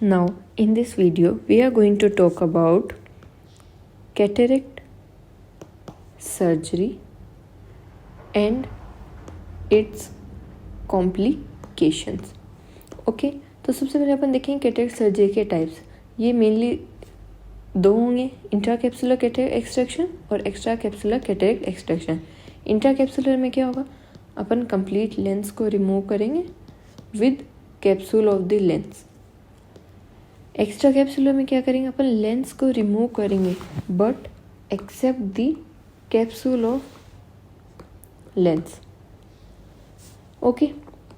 Now, in this video, we are going to talk about cataract surgery and its complications. Okay, तो सबसे पहले अपन देखेंगे cataract surgery के टाइप्स। ये मेनली दो होंगे, इंट्रा कैप्सुलर कैटरेक्ट एक्सट्रैक्शन और extracapsular cataract extraction. Intracapsular में क्या होगा, अपन कंप्लीट लेंस को रिमूव करेंगे with capsule of the lens. Extracapsular में क्या करेंगे, अपन लेंस को रिमूव करेंगे but except the capsule of lens. Okay,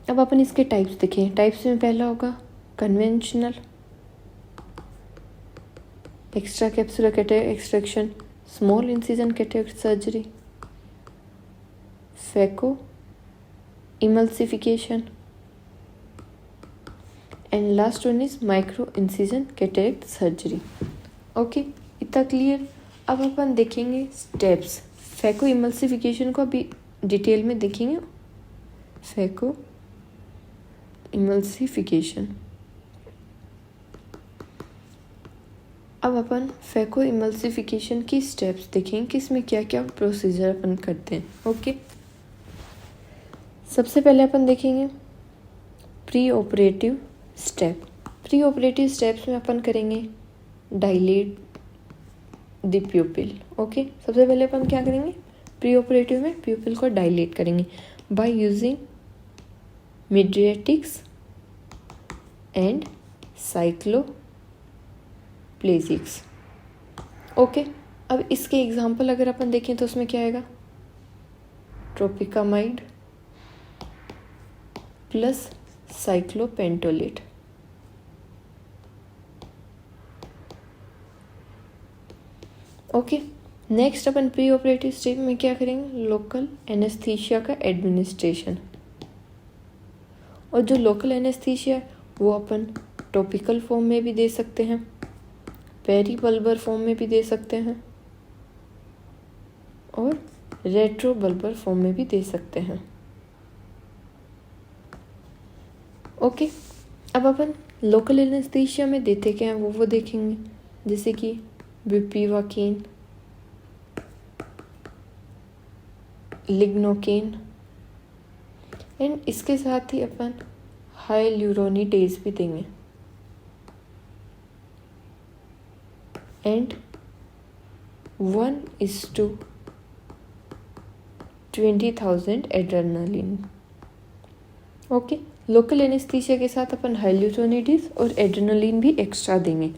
अब अपन इसके टाइप्स देखें। टाइप्स में पहला होगा conventional extra capsular cataract extraction, small incision cataract surgery, phaco emulsification and last one is micro incision cataract surgery. Okay, इतना क्लियर। अब अपन देखेंगे स्टेप्स। फैको इमल्सिफिकेशन को अभी डिटेल में देखेंगे। फैको इमल्सिफिकेशन, अब अपन फैको इमल्सिफिकेशन की स्टेप्स देखेंगे कि इसमें क्या क्या प्रोसीजर अपन करते हैं। ओके, सबसे पहले अपन देखेंगे pre operative step. Pre operative steps में अपन करेंगे डायलेट द प्यूपिल। ओके, सबसे पहले अपन क्या करेंगे, प्री ऑपरेटिव में प्यूपिल को डायलेट करेंगे बाय यूजिंग मिड्रियाटिक्स एंड साइक्लोप्लेजिक्स। ओके, अब इसके एग्जांपल अगर अपन देखें तो उसमें क्या आएगा, tropicamide plus cyclopentolate. Okay, next अपन प्री ऑपरेटिव स्टेज में क्या करेंगे, लोकल एनेस्थीसिया का एडमिनिस्ट्रेशन। और जो लोकल एनेस्थीसिया है वो अपन टॉपिकल फॉर्म में भी दे सकते हैं, पेरीबल्बर फॉर्म में भी दे सकते हैं और रेट्रोबल्बर फॉर्म में भी दे सकते हैं। ओके, अब अपन लोकल एनेस्थीसिया में देते क्या हैं वो देखेंगे, जैसे कि बुपिवाकेन, लिग्नोकेन एंड इसके साथ ही अपन हाइल्यूरोनिडेज भी देंगे and 1:20,000 adrenaline. Okay, local anaesthesia के साथ अपन हाइल्यूरोनिडेज और एड्रेनालिन भी एक्स्ट्रा देंगे।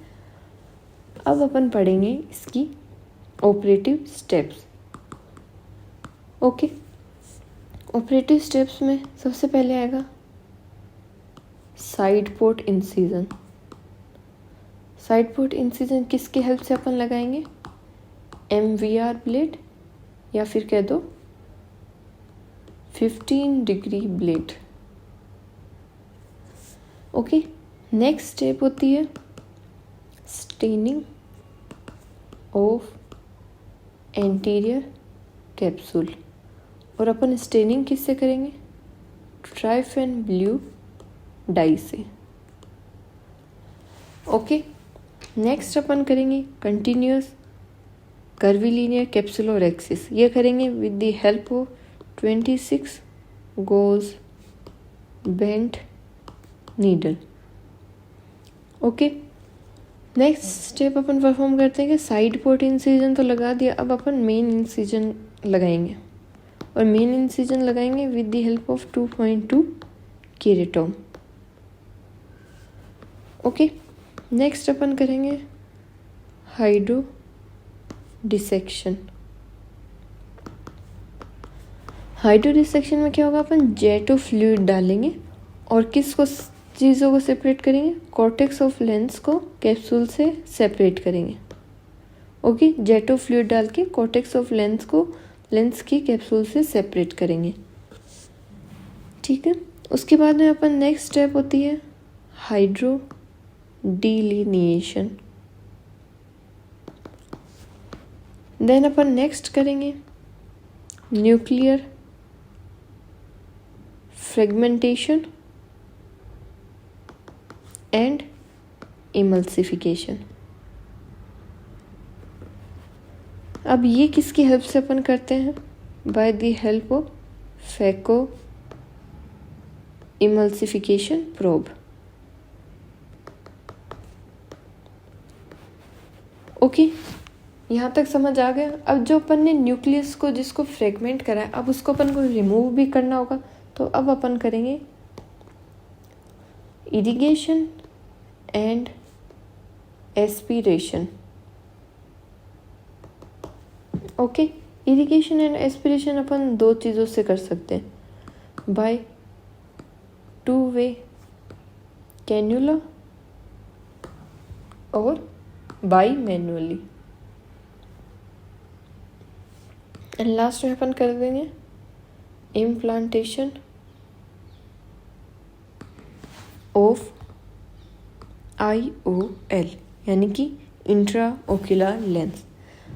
अब अपन पढ़ेंगे इसकी operative steps. Okay, operative steps में सबसे पहले आएगा side port incision. Side port incision किसके हेल्प से अपन लगाएंगे, MVR ब्लेड या फिर कह दो 15 degree blade. Okay, next step होती है स्टेनिंग ऑफ एंटीरियर कैप्सूल और अपन स्टेनिंग किससे करेंगे, ट्राइफेन ब्लू डाई से। ओके, नेक्स्ट अपन करेंगे कंटिन्यूअस कर्वीलिनियर कैप्सुलोरेक्सिस। ये करेंगे with the help of 26 goes bent needle. Okay, next step upon perform करते हैं कि साइड पोर्ट इंसिजन तो लगा दिया, अब अपन मेन इंसिजन लगाएंगे और मेन इंसिजन लगाएंगे with the help of 2.2 keratome. Okay, next अपन करेंगे हाइड्रो डिसेक्शन। हाइड्रो डिसेक्शन में क्या होगा, अपन जेट ऑफ फ्लूइड डालेंगे और किसको चीज़ों को सेपरेट करेंगे, कॉर्टेक्स ऑफ लेंस को कैप्सूल से सेपरेट करेंगे। ओके, जेट ऑफ फ्लूइड डाल के कॉर्टेक्स ऑफ लेंस को लेंस की कैप्सूल से सेपरेट करेंगे। ठीक है, उसके बाद में अपन नेक्स्ट स्टेप होती है हाइड्रो डिलिनिएशन। देन अपन नेक्स्ट करेंगे न्यूक्लियर फ्रेगमेंटेशन एंड इमल्सिफिकेशन। अब ये किसकी हेल्प से अपन करते हैं? By the help of phaco emulsification probe. Okay, यहाँ तक समझ आ गया। अब जो अपन ने न्यूक्लियस को जिसको फ्रेगमेंट करा है, अब उसको अपन को रिमूव भी करना होगा। तो अब अपन करेंगे irrigation and aspiration. Okay, irrigation and aspiration अपन दो चीज़ों से कर सकते हैं, बाय टू वे कैन्यूला और बाय मैनुअली। एंड लास्ट में अपन कर देंगे इम्प्लांटेशन ऑफ IOL यानी कि इंट्राओक्यूलर लेंस।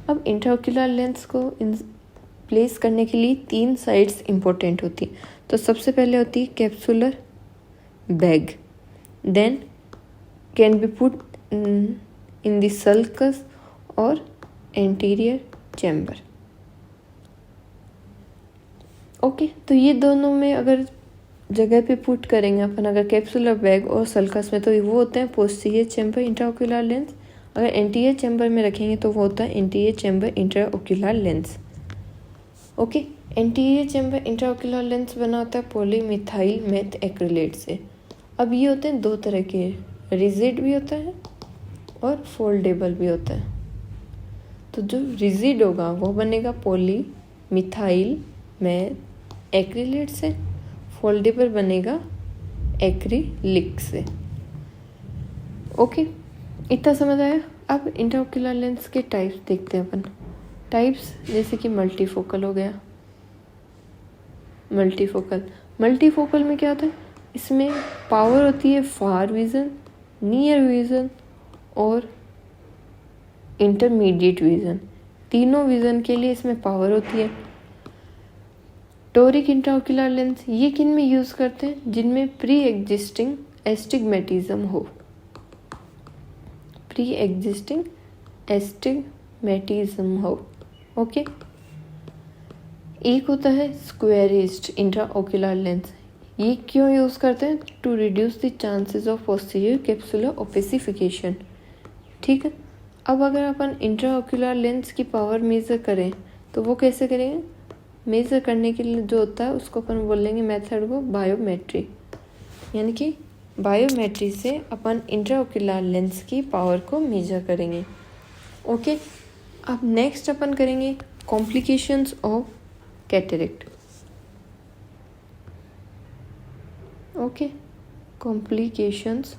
अब इंट्राओक्यूलर लेंस को प्लेस करने के लिए 3 साइड्स इंपॉर्टेंट होती है। तो सबसे पहले होती है capsular bag, then can be put in the sulcus और एंटीरियर चैम्बर। ओके, तो ये दोनों में अगर जगह पे पुट करेंगे अपन, अगर कैप्सुलर बैग और सल्कस में, तो वो होते हैं पोस्टीरियर चैम्बर इंट्राओक्यूलर लेंस। अगर एंटीरियर चैम्बर में रखेंगे तो वो होता है anterior chamber intraocular lens. Okay, anterior chamber intraocular lens बना होता है पॉलीमिथाइल मेथ एक्रिलेट से। अब ये होते हैं 2 तरह के, रिजिड भी होता है और फोल्डेबल भी होता है। तो जो रिजिड होगा वो बनेगा पॉलीमिथाइल मेथ एक्रिलेट से, फोल्डेबल बनेगा एक्रिलिक से। ओके, इतना समझ आया। अब इंट्राओक्यूलर लेंस के टाइप्स देखते हैं अपन। टाइप्स जैसे कि मल्टीफोकल हो गया। मल्टीफोकल में क्या होता है? इसमें पावर होती है फार विज़न, नियर विज़न और इंटरमीडिएट विज़न। तीनों विज़न के लिए इसमें पावर होती है। टोरिक इंट्राओक्यूलर लेंस ये किन में यूज़ करते हैं? जिनमें प्री एग्जिस्टिंग एस्टिग्मेटिज्म हो। प्री एग्जिस्टिंग एस्टिग्मेटिज्म हो। ओके, एक होता है स्क्वेरिज्ड इंट्राओक्यूलर लेंस। ये क्यों यूज़ करते हैं? To reduce the chances of posterior capsular opacification. ठीक है, अब अगर अपन इंट्राओक्यूलर लेंस की पावर मेज़र करें तो वो कैसे करेंगे? मेज़र करने के लिए जो होता है उसको अपन बोलेंगे मेथड को बायोमेट्री, यानी कि बायोमेट्री से अपन इंट्राओक्यूलर लेंस की पावर को मेजर करेंगे। ओके, अब नेक्स्ट अपन करेंगे complications of cataract. Okay, complications.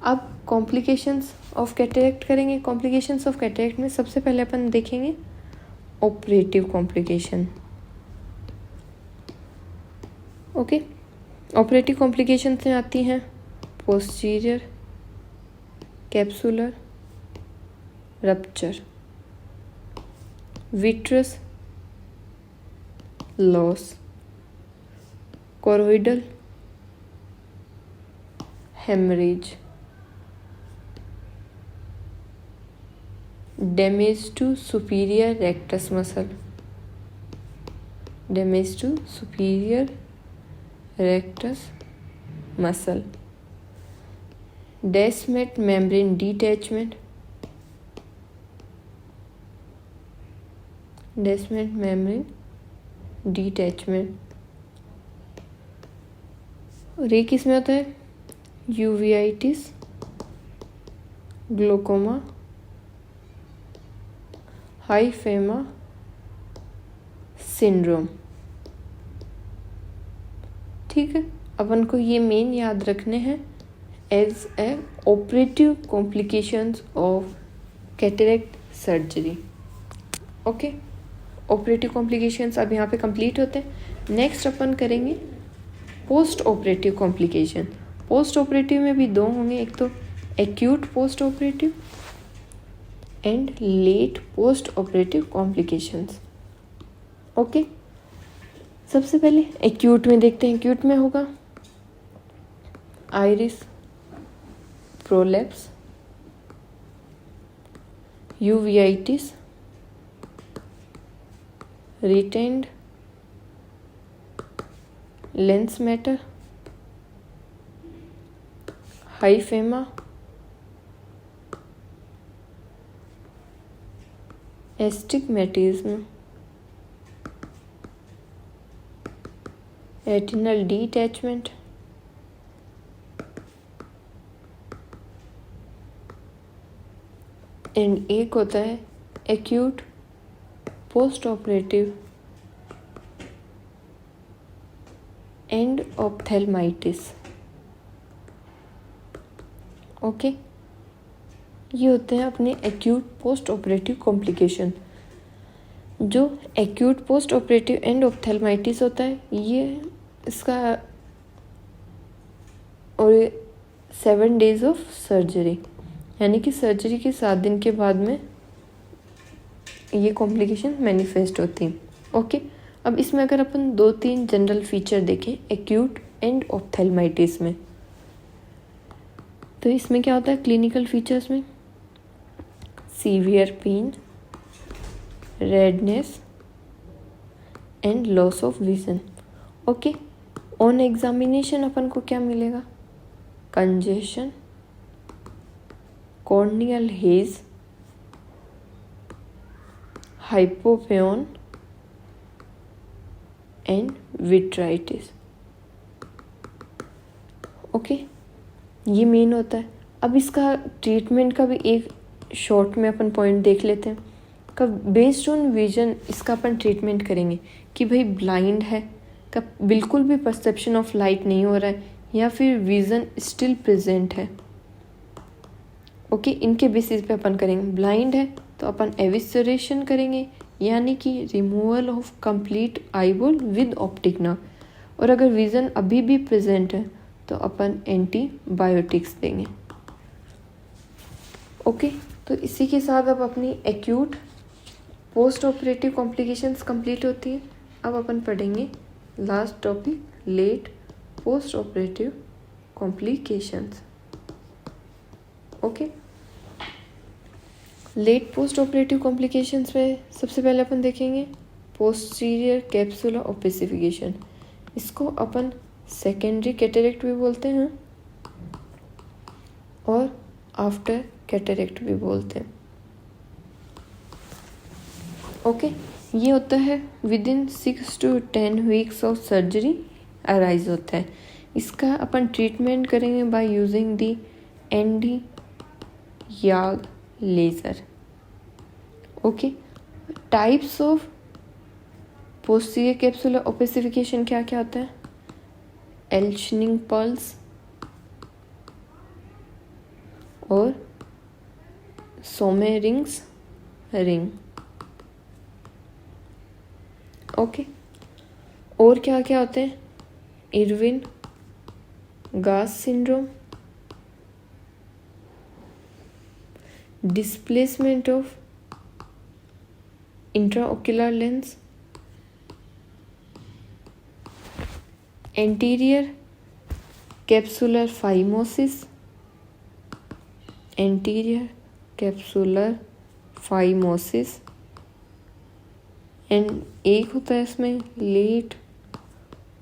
अब कॉम्प्लिकेशंस ऑफ कैटरेक्ट करेंगे। कॉम्प्लिकेशंस ऑफ कैटरेक्ट में सबसे पहले अपन देखेंगे operative complication. Okay, operative complication में आती हैं posterior capsular rupture, vitreous loss, choroidal haemorrhage, damage to superior rectus muscle, damage to superior rectus muscle, Descemet membrane detachment, Descemet membrane detachment. और ये किस में होता है? Uveitis, glaucoma, hyphema syndrome. ठीक है, अपन को ये मेन याद रखने हैं as a operative complications of cataract surgery. Okay, operative complications अब यहाँ पे कंप्लीट होते हैं। नेक्स्ट अपन करेंगे post operative complication. Post operative में भी 2 होंगे, एक तो acute post operative and late post operative complications. Okay, सबसे पहले एक्यूट में देखते हैं। एक्यूट में होगा iris prolapse, uveitis, retained lens matter, hyphema, astigmatism, retinal detachment, and एक होता है acute post operative endophthalmitis. Okay, ये होते हैं अपने एक्यूट पोस्ट ऑपरेटिव कॉम्प्लिकेशन। जो acute post operative endophthalmitis होता है, ये इसका और 7 days ऑफ सर्जरी, यानी कि सर्जरी के 7 दिन के बाद में ये कॉम्प्लिकेशन मैनिफेस्ट होती हैं। ओके, अब इसमें अगर अपन 2-3 जनरल फीचर देखें एक्यूट एंड ऑप्थेल्माइटिस में, तो इसमें क्या होता है क्लिनिकल फीचर्स में? Severe pain, redness and loss of vision. Okay, on examination अपन को क्या मिलेगा? Congestion, corneal haze, hypopyon and vitritis. Okay, ये मेन होता है। अब इसका ट्रीटमेंट का भी एक शॉर्ट में अपन पॉइंट देख लेते हैं। कब बेस्ड ऑन विजन इसका अपन ट्रीटमेंट करेंगे कि भाई ब्लाइंड है, कब बिल्कुल भी परसेप्शन ऑफ लाइट नहीं हो रहा है, या फिर विजन स्टिल प्रेजेंट है। ओके, इनके बेसिस पे अपन करेंगे। ब्लाइंड है तो अपन एविसरेशन करेंगे, यानी कि removal of complete eyeball with optic nerve. और अगर विजन अभी भी प्रेजेंट है तो अपन एंटीबायोटिक्स देंगे। ओके, तो इसी के साथ अब अपनी acute post operative complications complete होती है। अब अपन पढ़ेंगे last topic, late post operative complications. Okay, late post operative complications में सबसे पहले अपन देखेंगे पोस्टीरियर कैप्सुलर ओपेसिफिकेशन। इसको अपन सेकेंडरी कैटरेक्ट भी बोलते हैं और आफ्टर कैटरेक्ट भी बोलते हैं। ओके, ये होता है with in 6 to 10 weeks of surgery arise होता है। इसका अपन ट्रीटमेंट करेंगे बाय यूजिंग दी एंडी याग laser. Okay, types of posterior capsular opacification क्या क्या होता है? एल्शनिंग पल्स और सोमेरिंग्स रिंग। ओके, और क्या क्या होते हैं? इरविन गास syndrome, displacement of इंट्राओक्युलर lens, anterior capsular phimosis, anterior capsular phimosis, and एक होता है इसमें लेट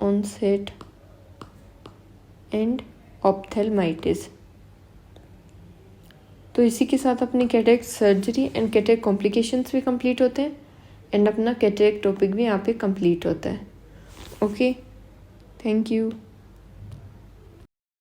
ऑनसेट एंड ऑप्थेल्माइटिस। तो इसी के साथ अपनी cataract surgery and cataract complications भी कंप्लीट होते हैं एंड अपना कैटरेक्ट टॉपिक भी यहाँ पे कंप्लीट होता है। Okay, thank you.